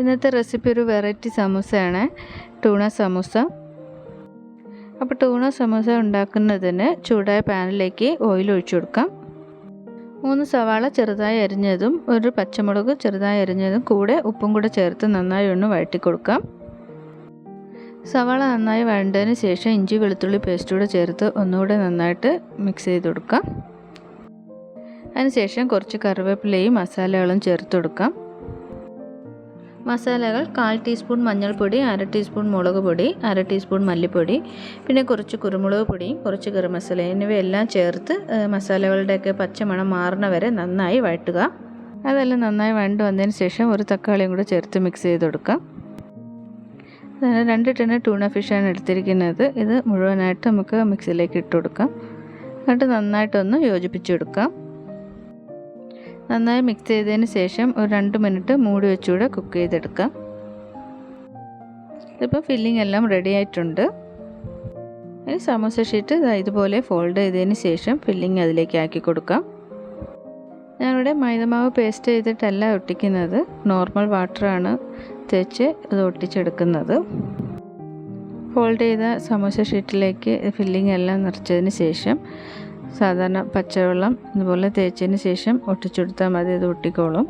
ഇന്നത്തെ റെസിപ്പി ഒരു variety സമൂസയാണ്, tuna samosa. അപ്പോൾ ടൂണ സമൂസ ഉണ്ടാക്കുന്നതിന് ചൂടായ പാനിലേക്ക് ഓയിൽ ഒഴിച്ചു കൊടുക്കാം. 3 സവാള ചെറുതായി അരിഞ്ഞതും 1 പച്ചമുളക് ചെറുതായി അരിഞ്ഞതും കൂടെ ഉപ്പും കൂടെ ചേർത്ത് നന്നായി ഒന്ന് വഴറ്റി കൊടുക്കാം. സവാള നന്നായി വഴണ്ടതിന് ശേഷം ഇഞ്ചി വെളുത്തുള്ളി പേസ്റ്റ് കൂടെ ചേർത്ത് ഒന്നുകൂടെ നന്നായിട്ട് മിക്സ് ചെയ്ത് കൊടുക്കാം. അതിനുശേഷം കുറച്ച് കറിവേപ്പിലയും മസാലകളും ചേർത്ത് കൊടുക്കാം. മസാലകൾ 1/4 ടീസ്പൂൺ മഞ്ഞൾപ്പൊടി, 1/2 ടീസ്പൂൺ മുളക് പൊടി, 1/2 ടീസ്പൂൺ മല്ലിപ്പൊടി, പിന്നെ കുറച്ച് കുരുമുളക് പൊടിയും കുറച്ച് ഗരം മസാല എന്നിവയെല്ലാം ചേർത്ത് മസാലകളുടെയൊക്കെ പച്ചമണം മാറുന്ന വരെ നന്നായി വഴറ്റുക. അതെല്ലാം നന്നായി വഴണ്ട് വന്നതിന് ശേഷം ഒരു തക്കാളിയും കൂടെ ചേർത്ത് മിക്സ് ചെയ്ത് കൊടുക്കാം. 2 ടൺ ടൂണ ഫിഷാണ് എടുത്തിരിക്കുന്നത്. ഇത് മുഴുവനായിട്ട് നമുക്ക് മിക്സിയിലേക്ക് ഇട്ട് കൊടുക്കാം. എന്നിട്ട് നന്നായിട്ടൊന്ന് യോജിപ്പിച്ചെടുക്കാം. നന്നായി മിക്സ് ചെയ്തതിന് ശേഷം ഒരു 2 മിനിറ്റ് മൂടി വെച്ചുകൂടെ കുക്ക് ചെയ്തെടുക്കാം. ഇപ്പോൾ ഫില്ലിംഗ് എല്ലാം റെഡി ആയിട്ടുണ്ട്. ഇനി സമോസ ഷീറ്റ് ഇതുപോലെ ഫോൾഡ് ചെയ്തതിന് ശേഷം ഫില്ലിംഗ് അതിലേക്ക് ആക്കി കൊടുക്കാം. ഞാനിവിടെ മൈദമാവ് പേസ്റ്റ് ചെയ്തിട്ടല്ല ഒട്ടിക്കുന്നത്, നോർമൽ വാട്ടറാണ് തേച്ച് ഇത് ഒട്ടിച്ചെടുക്കുന്നത്. ഫോൾഡ് ചെയ്ത സമോസ ഷീറ്റിലേക്ക് ഫില്ലിംഗ് എല്ലാം നിറച്ചതിന് ശേഷം സാധാരണ പച്ചവെള്ളം ഇതുപോലെ തേച്ചതിന് ശേഷം ഒട്ടിച്ചെടുത്താൽ മതി, ഇത് ഒട്ടിക്കോളും.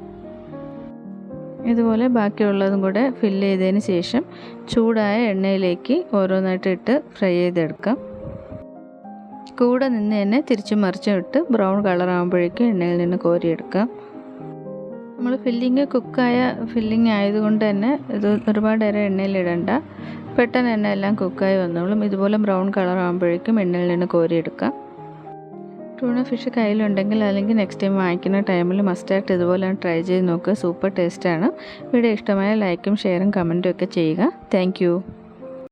ഇതുപോലെ ബാക്കിയുള്ളതും കൂടെ ഫില്ല് ചെയ്തതിന് ശേഷം ചൂടായ എണ്ണയിലേക്ക് ഓരോന്നായിട്ട് ഇട്ട് ഫ്രൈ ചെയ്തെടുക്കാം. കൂടെ നിന്ന് തന്നെ തിരിച്ചും മറിച്ചും ഇട്ട് ബ്രൗൺ കളർ ആകുമ്പോഴേക്കും എണ്ണയിൽ നിന്ന് കോരിയെടുക്കാം. നമ്മൾ ഫില്ലിങ് കുക്കായ ഫില്ലിങ് ആയതുകൊണ്ട് തന്നെ ഇത് ഒരുപാട് നേരം എണ്ണയിലിടണ്ട, പെട്ടെന്ന് എണ്ണ എല്ലാം കുക്കായി വന്നോളും. ഇതുപോലെ ബ്രൗൺ കളർ ആകുമ്പോഴേക്കും എണ്ണയിൽ നിന്ന് കോരിയെടുക്കാം. ടൂണ ഫിഷ് കയ്യിലുണ്ടെങ്കിൽ അല്ലെങ്കിൽ നെക്സ്റ്റ് ടൈം വാങ്ങിക്കുന്ന ടൈമിൽ മസ്റ്റായിട്ട് ഇതുപോലെ ട്രൈ ചെയ്ത് നോക്കുക. സൂപ്പർ ടേസ്റ്റാണ്. വീഡിയോ ഇഷ്ടമായ ലൈക്കും ഷെയറും കമൻറ്റും ഒക്കെ ചെയ്യുക. താങ്ക്